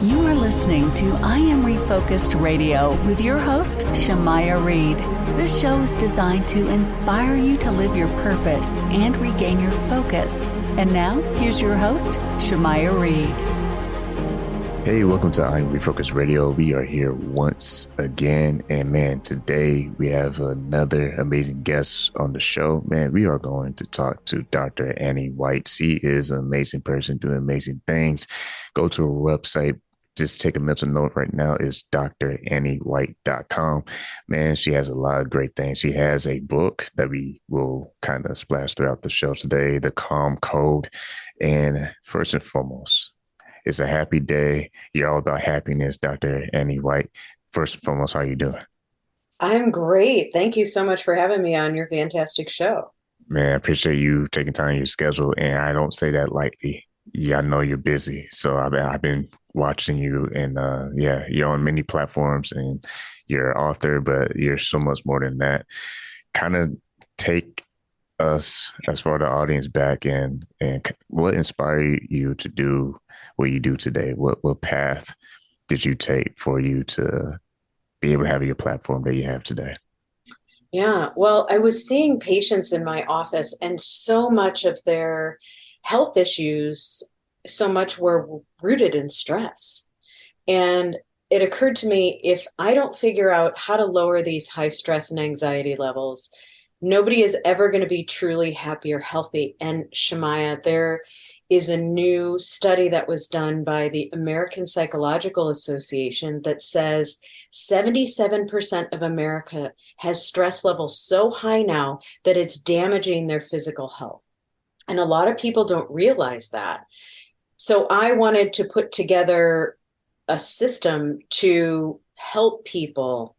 You are listening to I Am Refocused Radio with your host, Shamaya Reed. This show is designed to inspire you to live your purpose and regain your focus. And now, here's your host, Shamaya Reed. Hey, welcome to I Am Refocused Radio. We are here once again. And man, today we have another amazing guest on the show. Man, we are going to talk to Dr. Annie White. She is an amazing person doing amazing things. Go to her website. Just take a mental note right now is DrAnnieWhite.com. Man, she has a lot of great things. She has a book that we will kind of splash throughout the show today, The Calm Code. And first and foremost, it's a happy day. You're all about happiness, Dr. Annie White. First and foremost, how are you doing? I'm great. Thank you so much for having me on your fantastic show. Man, I appreciate you taking time in your schedule. And I don't say that lightly. Yeah, I know you're busy. So I've been watching you and you're on many platforms and you're an author, but you're so much more than that. Kind of take us as far as the audience back and what inspired you to do what you do today? What path did you take for you to be able to have your platform that you have today? Yeah, well, I was seeing patients in my office and so much of their health issues, so much were rooted in stress. And it occurred to me, if I don't figure out how to lower these high stress and anxiety levels, nobody is ever going to be truly happy or healthy. And Shamaya, there is a new study that was done by the American Psychological Association that says 77% of America has stress levels so high now that it's damaging their physical health. And a lot of people don't realize that. So I wanted to put together a system to help people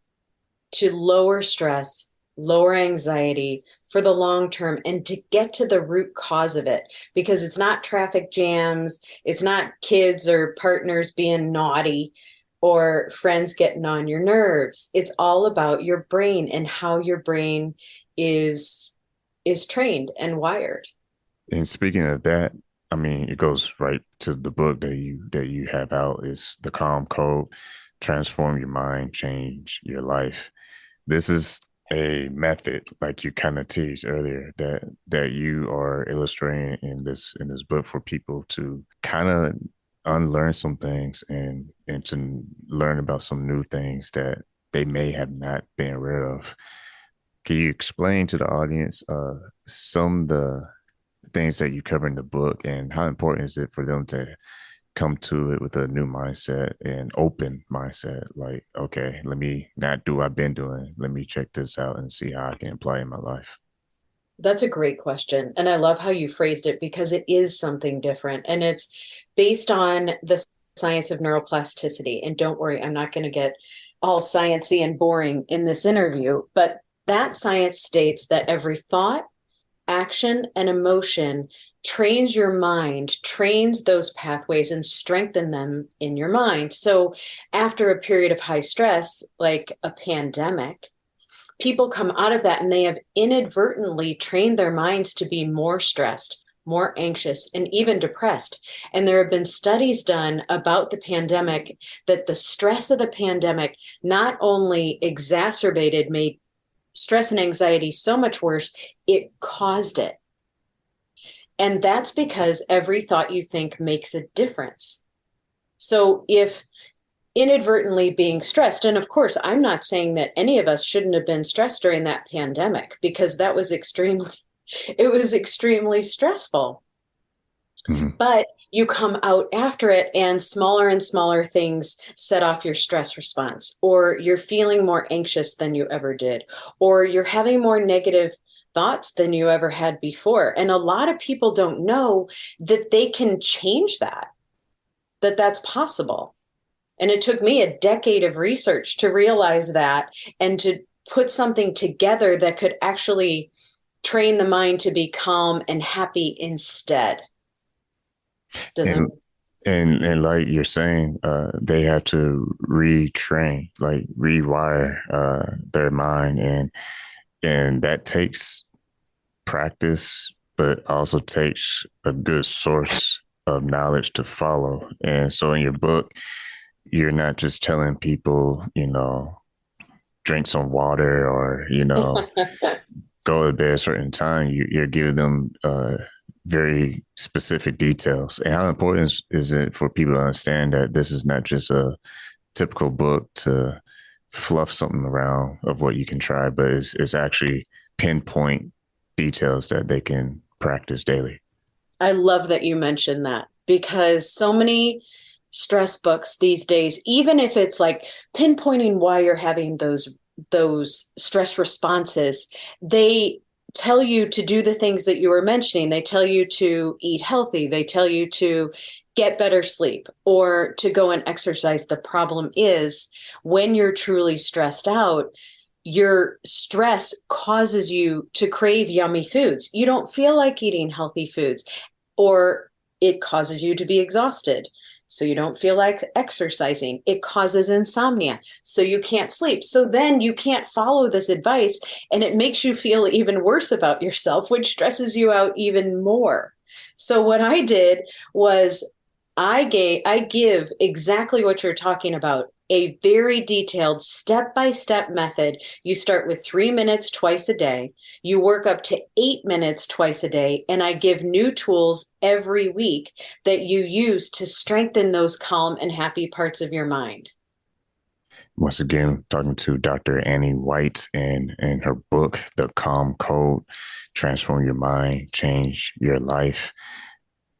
to lower stress, lower anxiety for the long term, and to get to the root cause of it, because it's not traffic jams, it's not kids or partners being naughty or friends getting on your nerves. It's all about your brain and how your brain is trained and wired. And speaking of that, I mean, it goes right to the book that you have out is The Calm Code, Transform Your Mind, Change Your Life. This is a method, like you kind of teased earlier, that you are illustrating in this book for people to kind of unlearn some things and to learn about some new things that they may have not been aware of. Can you explain to the audience some of the things that you cover in the book and how important is it for them to come to it with a new mindset and open mindset? Like, okay, let me not do what I've been doing. Let me check this out and see how I can apply it in my life. That's a great question. And I love how you phrased it, because it is something different. And it's based on the science of neuroplasticity. And don't worry, I'm not going to get all sciencey and boring in this interview, but that science states that every thought, action, and emotion trains your mind, trains those pathways and strengthen them in your mind. So after a period of high stress, like a pandemic, people come out of that and they have inadvertently trained their minds to be more stressed, more anxious, and even depressed. And there have been studies done about the pandemic that the stress of the pandemic not only made stress and anxiety so much worse, it caused it. And that's because every thought you think makes a difference. So if inadvertently being stressed, and of course, I'm not saying that any of us shouldn't have been stressed during that pandemic, because that was extremely stressful. Mm-hmm. But you come out after it and smaller things set off your stress response, or you're feeling more anxious than you ever did, or you're having more negative thoughts than you ever had before. And a lot of people don't know that they can change that's possible. And it took me a decade of research to realize that and to put something together that could actually train the mind to be calm and happy instead. And like you're saying, they have to retrain, like rewire their mind, and that takes practice, but also takes a good source of knowledge to follow. And so in your book, you're not just telling people, drink some water or, go to bed at a certain time. You're giving them very specific details. And how important is it for people to understand that this is not just a typical book to fluff something around of what you can try, but it's actually pinpoint details that they can practice daily. I love that you mentioned that, because so many stress books these days, even if it's like pinpointing why you're having those stress responses, they tell you to do the things that you were mentioning. They tell you to eat healthy. They tell you to get better sleep or to go and exercise. The problem is, when you're truly stressed out, your stress causes you to crave yummy foods. You don't feel like eating healthy foods, or it causes you to be exhausted, so you don't feel like exercising. It causes insomnia, so you can't sleep. So then you can't follow this advice, and it makes you feel even worse about yourself, which stresses you out even more. So what I did was I give exactly what you're talking about, a very detailed step-by-step method. You start with 3 minutes twice a day. You work up to 8 minutes twice a day. And I give new tools every week that you use to strengthen those calm and happy parts of your mind. Once again, talking to Dr. Annie White and her book, The Calm Code, Transform Your Mind, Change Your Life.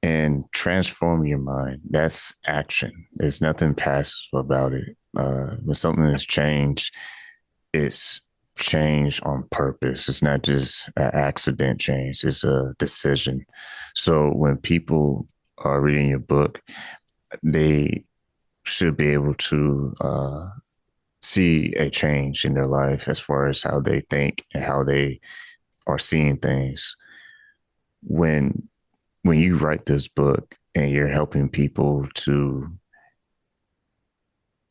And transform your mind. That's action. There's nothing passive about it. When something is changed, it's change on purpose. It's not just an accident change. It's a decision. So when people are reading your book, they should be able to see a change in their life as far as how they think and how they are seeing things. When you write this book and you're helping people to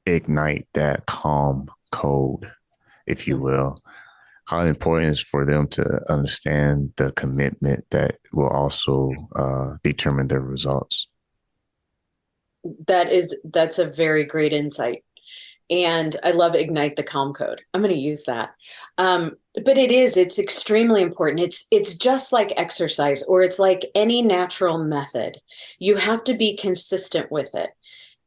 ignite that calm code, if you will, how important is for them to understand the commitment that will also determine their results? That's a very great insight. And I love Ignite the Calm Code. I'm going to use that. But it's extremely important. It's just like exercise, or it's like any natural method. You have to be consistent with it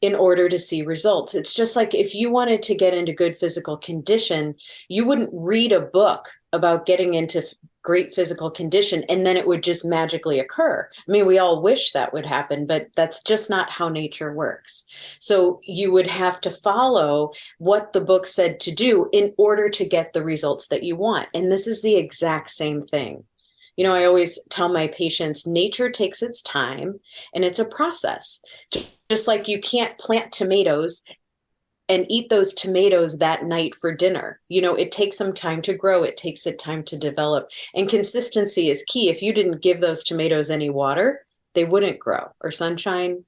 in order to see results. It's just like if you wanted to get into good physical condition, you wouldn't read a book about getting into great physical condition and then it would just magically occur. I mean, we all wish that would happen, but that's just not how nature works. So you would have to follow what the book said to do in order to get the results that you want. And this is the exact same thing. I always tell my patients, nature takes its time and it's a process. Just like you can't plant tomatoes and eat those tomatoes that night for dinner. It takes some time to grow. It takes it time to develop. And consistency is key. If you didn't give those tomatoes any water, they wouldn't grow, or sunshine.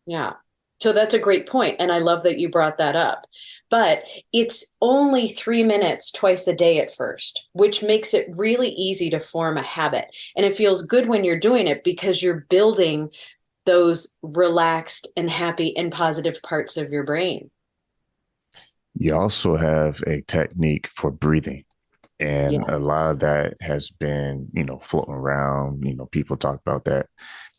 Yeah. So that's a great point. And I love that you brought that up. But it's only 3 minutes twice a day at first, which makes it really easy to form a habit. And it feels good when you're doing it because you're building those relaxed and happy and positive parts of your brain. You also have a technique for breathing. And a lot of that has been, floating around, people talk about that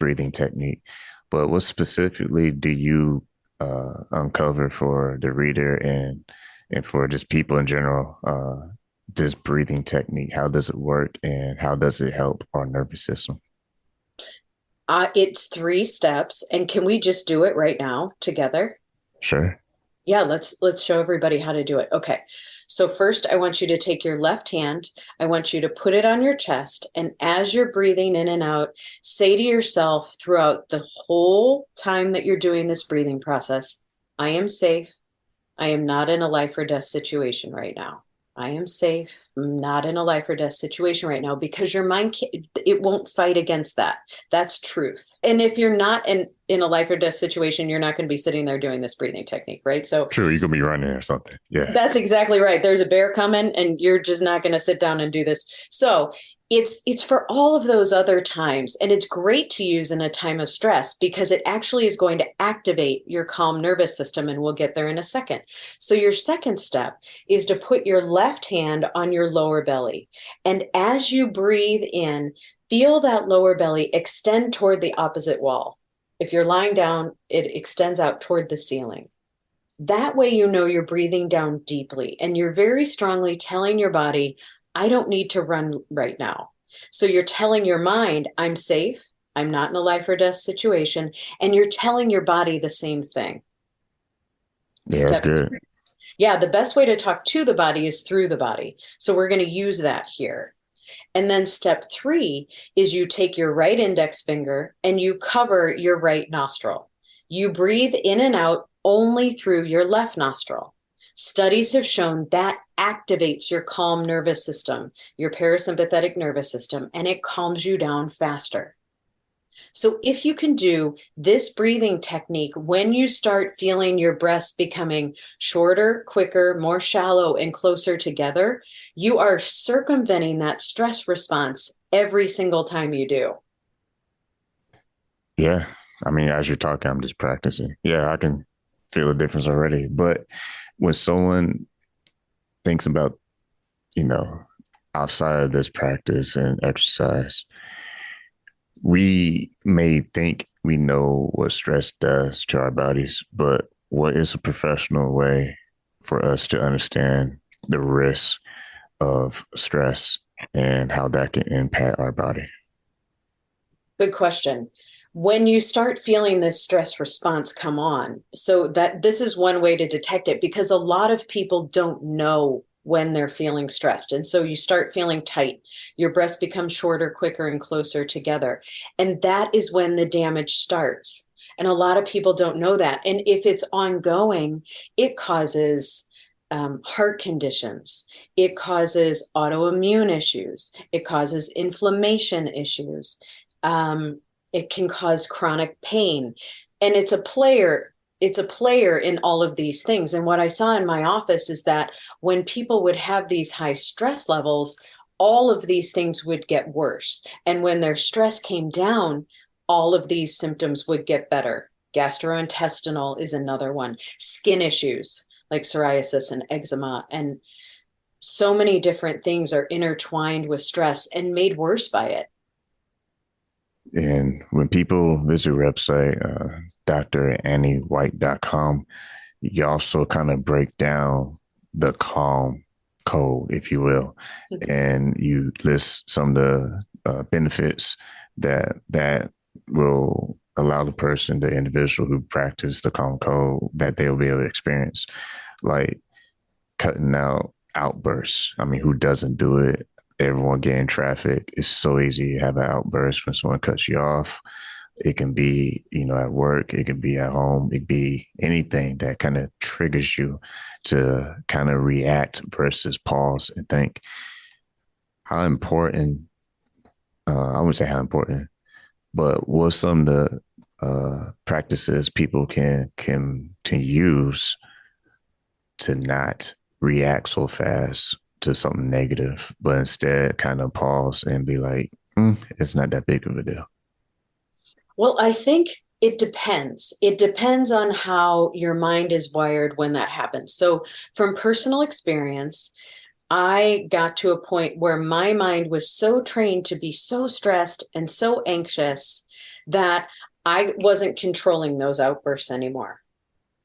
breathing technique. But what specifically do you uncover for the reader and for just people in general, this breathing technique? How does it work and how does it help our nervous system? It's 3 steps. And can we just do it right now together? Sure. Yeah, let's show everybody how to do it. Okay. So first, I want you to take your left hand. I want you to put it on your chest. And as you're breathing in and out, say to yourself throughout the whole time that you're doing this breathing process, I am safe. I am not in a life or death situation right now. I am safe. I'm not in a life or death situation right now, because your mind, it won't fight against that. That's truth. And if you're not in a life or death situation, you're not going to be sitting there doing this breathing technique, right? So true, you could be running or something. Yeah, that's exactly right. There's a bear coming and you're just not going to sit down and do this. So It's for all of those other times. And it's great to use in a time of stress because it actually is going to activate your calm nervous system. And we'll get there in a second. So your second step is to put your left hand on your lower belly. And as you breathe in, feel that lower belly extend toward the opposite wall. If you're lying down, it extends out toward the ceiling. That way, you know you're breathing down deeply and you're very strongly telling your body, I don't need to run right now. So you're telling your mind, I'm safe. I'm not in a life or death situation. And you're telling your body the same thing. Yeah, that's good. Yeah, the best way to talk to the body is through the body. So we're going to use that here. And then step 3 is you take your right index finger and you cover your right nostril. You breathe in and out only through your left nostril. Studies have shown that activates your calm nervous system, your parasympathetic nervous system, and it calms you down faster. So if you can do this breathing technique when you start feeling your breaths becoming shorter, quicker, more shallow, and closer together, you are circumventing that stress response every single time you do. Yeah. I mean, as you're talking, I'm just practicing. Yeah, I can feel a difference already. But when someone thinks about, outside of this practice and exercise, we may think we know what stress does to our bodies, but what is a professional way for us to understand the risk of stress and how that can impact our body? Good question. When you start feeling this stress response come on, so that this is one way to detect it, because a lot of people don't know when they're feeling stressed. And so you start feeling tight, your breaths become shorter, quicker, and closer together. And that is when the damage starts. And a lot of people don't know that. And if it's ongoing, it causes heart conditions, it causes autoimmune issues, it causes inflammation issues. It can cause chronic pain. And it's a player in all of these things. And what I saw in my office is that when people would have these high stress levels, all of these things would get worse. And when their stress came down, all of these symptoms would get better. Gastrointestinal is another one. Skin issues like psoriasis and eczema, and so many different things are intertwined with stress and made worse by it. And when people visit your website, drannywhite.com, you also kind of break down the calm code, if you will, and you list some of the benefits that will allow the individual who practice the calm code, that they'll be able to experience, like cutting out outbursts. I mean, who doesn't do it? Everyone getting traffic. It's so easy to have an outburst when someone cuts you off. It can be, at work, it can be at home, it can be anything that kind of triggers you to kind of react versus pause and think. How important, I wouldn't say how important, but what some of the practices people can use to not react so fast to something negative, but instead kind of pause and be like, it's not that big of a deal? Well, I think it depends. It depends on how your mind is wired when that happens. So from personal experience, I got to a point where my mind was so trained to be so stressed and so anxious that I wasn't controlling those outbursts anymore.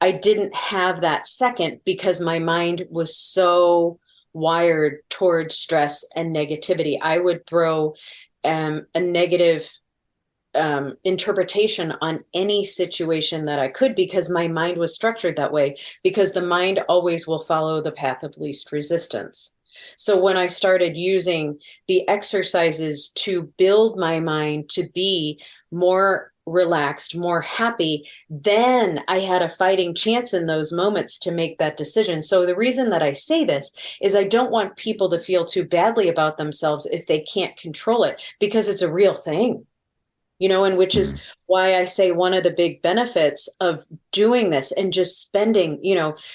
I didn't have that second because my mind was so wired towards stress and negativity. I would throw a negative interpretation on any situation that I could because my mind was structured that way, because the mind always will follow the path of least resistance. So when I started using the exercises to build my mind to be more relaxed, more happy, then I had a fighting chance in those moments to make that decision. So the reason that I say this is I don't want people to feel too badly about themselves if they can't control it, because it's a real thing. And which is why I say one of the big benefits of doing this and just spending,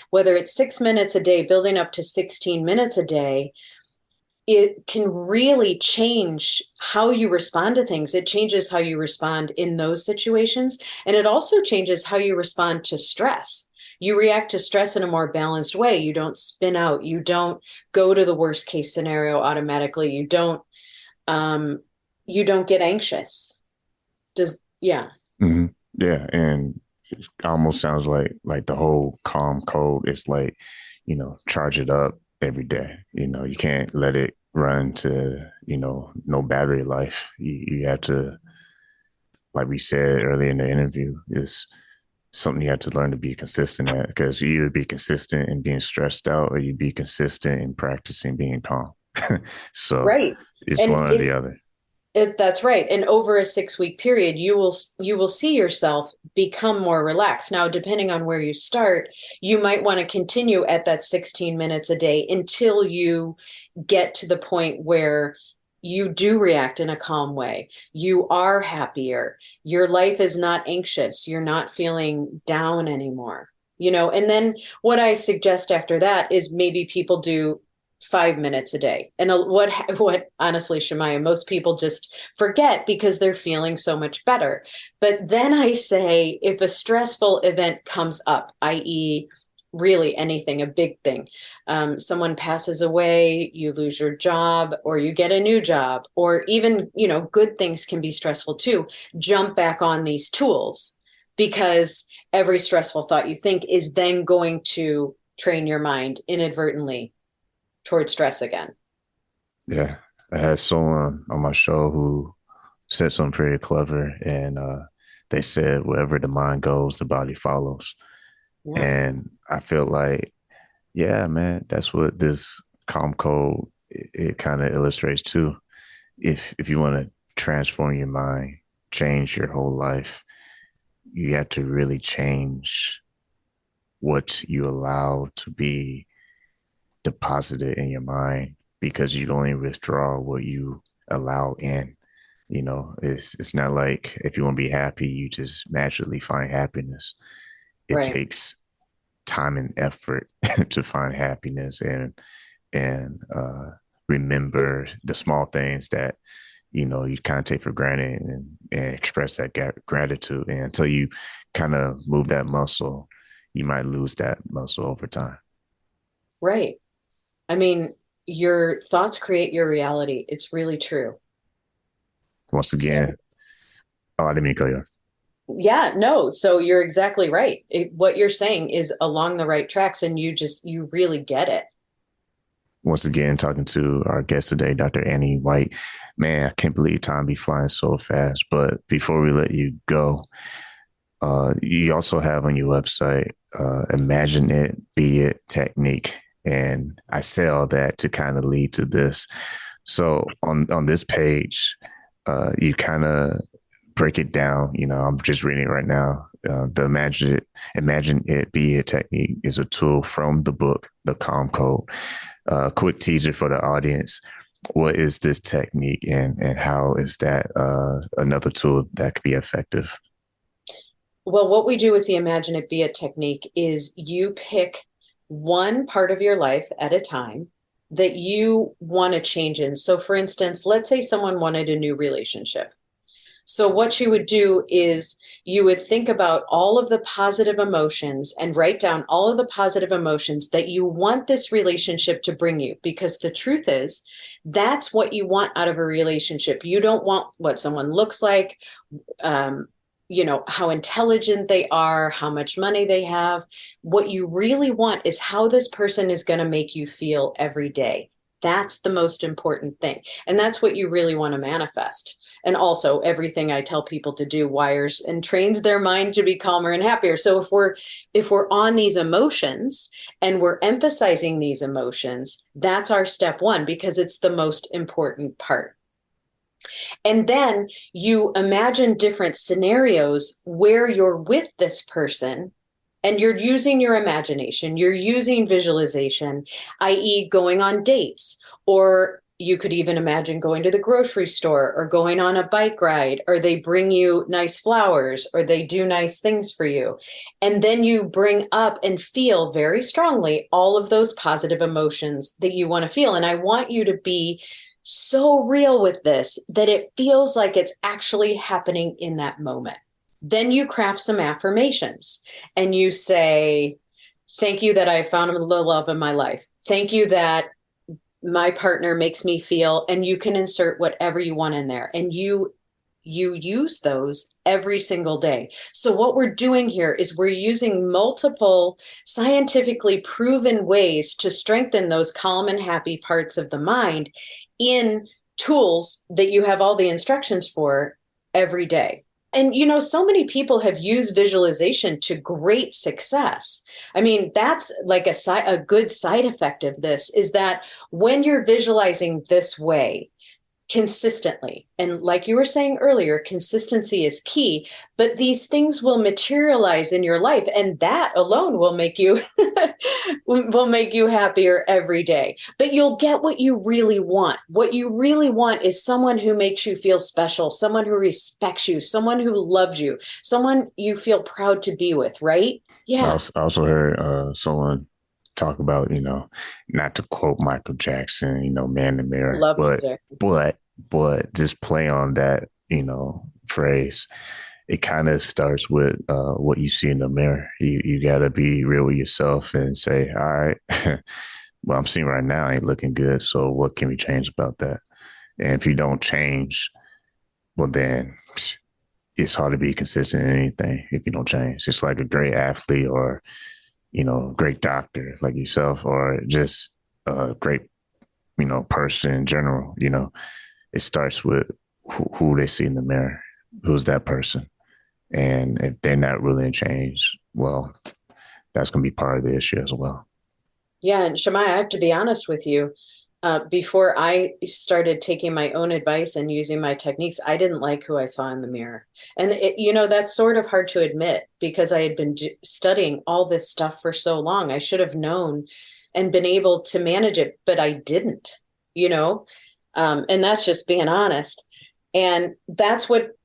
whether it's 6 minutes a day, building up to 16 minutes a day, it can really change how you respond to things. It changes how you respond in those situations. And it also changes how you respond to stress. You react to stress in a more balanced way. You don't spin out. You don't go to the worst case scenario automatically. You don't get anxious. Yeah. Mm-hmm. Yeah. And it almost sounds like the whole calm code is like, charge it up every day. You can't let it run to, no battery life. You have to, like we said earlier in the interview, is something you have to learn to be consistent at, because you either be consistent in being stressed out or you be consistent in practicing being calm. So Right. it's And one or the other. That's right. And over a 6-week period, you will see yourself become more relaxed. Now, depending on where you start, you might want to continue at that 16 minutes a day until you get to the point where you do react in a calm way. You are happier. Your life is not anxious. You're not feeling down anymore. And then what I suggest after that is maybe people do 5 minutes a day. And what honestly, Shemaya, most people just forget because they're feeling so much better. But then I say, if a stressful event comes up, i.e., really anything, a big thing, someone passes away, you lose your job, or you get a new job, or even, good things can be stressful too. Jump back on these tools, because every stressful thought you think is then going to train your mind inadvertently towards stress again. Yeah. I had someone on my show who said something pretty clever, and they said, wherever the mind goes, the body follows. Yeah. And I feel like, yeah, man, that's what this calm code, it kind of illustrates too. If you want to transform your mind, change your whole life, you have to really change what you allow to be deposited in your mind, because you only withdraw what you allow in. It's not like if you want to be happy, you just naturally find happiness. It Right. takes time and effort to find happiness, and remember the small things that you kind of take for granted, and express that gratitude. And until you kind of move that muscle, you might lose that muscle over time. Right. I mean, your thoughts create your reality. It's really true. Once So, again, oh, I didn't mean to cut you off. yeah, no. So you're exactly right. What you're saying is along the right tracks, and you really get it. Once again, talking to our guest today, Dr. Annie White. Man, I can't believe time be flying so fast. But before we let you go, you also have on your website, Imagine It, Be It technique. And I say all that to kind of lead to this. So on this page, you kind of break it down. I'm just reading it right now. The Imagine It, Be It technique is a tool from the book, The Calm Code. Quick teaser for the audience. What is this technique, and how is that another tool that could be effective? Well, what we do with the Imagine It Be It technique is you pick one part of your life at a time that you want to change in. So, for instance, let's say someone wanted a new relationship. So what you would do is you would think about all of the positive emotions and write down all of the positive emotions that you want this relationship to bring you. Because the truth is, that's what you want out of a relationship. You don't want what someone looks like, how intelligent they are, how much money they have. What you really want is how this person is going to make you feel every day. That's the most important thing. And that's what you really want to manifest. And also, everything I tell people to do wires and trains their mind to be calmer and happier. So if we're on these emotions and we're emphasizing these emotions, that's our step one, because it's the most important part. And then you imagine different scenarios where you're with this person and you're using your imagination, you're using visualization, i.e., going on dates or you could even imagine going to the grocery store or going on a bike ride, or they bring you nice flowers, or they do nice things for you. And then you bring up and feel very strongly all of those positive emotions that you want to feel. And I want you to be so real with this that it feels like it's actually happening in that moment. Then you craft some affirmations and you say, thank you that I found the love of my life. Thank you that my partner makes me feel, and you can insert whatever you want in there. And you use those every single day. So what we're doing here is we're using multiple scientifically proven ways to strengthen those calm and happy parts of the mind in tools that you have all the instructions for every day. And, so many people have used visualization to great success. I mean, that's like a good side effect of this is that when you're visualizing this way consistently, and like you were saying earlier, consistency is key, but these things will materialize in your life, and that alone will make you will make you happier every day. But you'll get what you really want. What you really want is someone who makes you feel special, someone who respects you, someone who loves you, someone you feel proud to be with, right? Yeah. I also heard someone talk about, not to quote Michael Jackson, man in the mirror, Love but just play on that, phrase. It kind of starts with what you see in the mirror. You got to be real with yourself and say, all right, well, I'm seeing right now ain't looking good. So what can we change about that? And if you don't change, well, then it's hard to be consistent in anything if you don't change. It's like a great athlete or, great doctor like yourself, or just a great, person in general. It starts with who they see in the mirror. Who's that person? And if they're not really in change, well, that's going to be part of the issue as well. Yeah. And Shemai, I have to be honest with you. Before I started taking my own advice and using my techniques, I didn't like who I saw in the mirror. And, that's sort of hard to admit because I had been studying all this stuff for so long. I should have known and been able to manage it, but I didn't, and that's just being honest. And that's what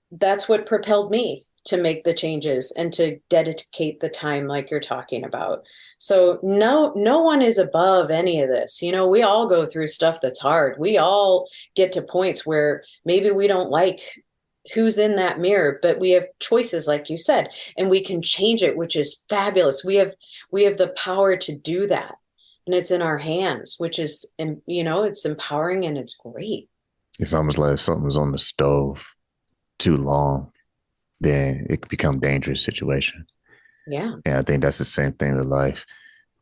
propelled me to make the changes and to dedicate the time like you're talking about. So no one is above any of this. We all go through stuff that's hard. We all get to points where maybe we don't like who's in that mirror, but we have choices, like you said, and we can change it, which is fabulous. We have the power to do that. And it's in our hands, which is, it's empowering and it's great. It's almost like if something's on the stove too long, then it could become a dangerous situation. Yeah. And I think that's the same thing with life.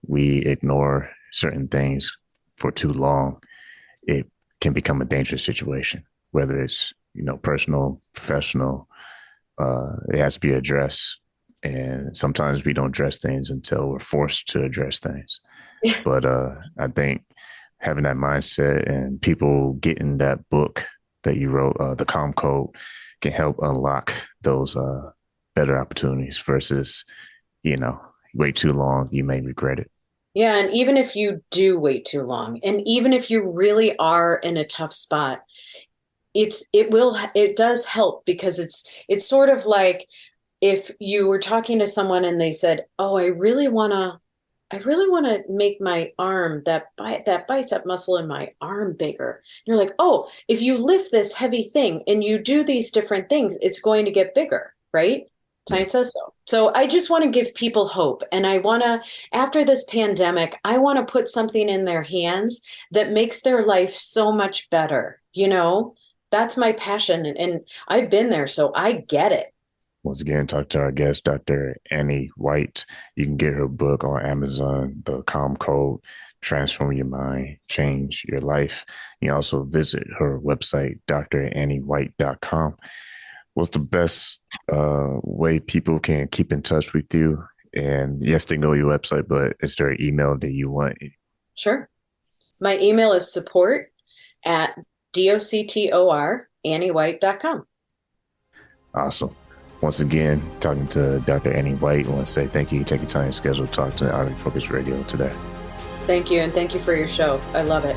We ignore certain things for too long. It can become a dangerous situation, whether it's, personal, professional. It has to be addressed. And sometimes we don't address things until we're forced to address things. Yeah. But I think having that mindset and people getting that book that you wrote, the Calm Code, can help unlock those better opportunities versus, wait too long, you may regret it. Yeah. And even if you do wait too long, and even if you really are in a tough spot, it does help, because it's sort of like if you were talking to someone and they said, oh, I really want to make my arm, that bicep muscle in my arm bigger. And you're like, oh, if you lift this heavy thing and you do these different things, it's going to get bigger, right? Science says so. So I just want to give people hope. And I want to, after this pandemic, I want to put something in their hands that makes their life so much better. That's my passion. And I've been there, so I get it. Once again, talk to our guest, Dr. Annie White. You can get her book on Amazon, The Calm Code, Transform Your Mind, Change Your Life. You can also visit her website, dranniewhite.com. What's the best way people can keep in touch with you? And yes, they know your website, but is there an email that you want? Sure. My email is support@doctor.anniewhite.com. Awesome. Once again, talking to Dr. Annie White. I want to say thank you. Take your time and schedule to talk to Art in Focus Radio today. Thank you. And thank you for your show. I love it.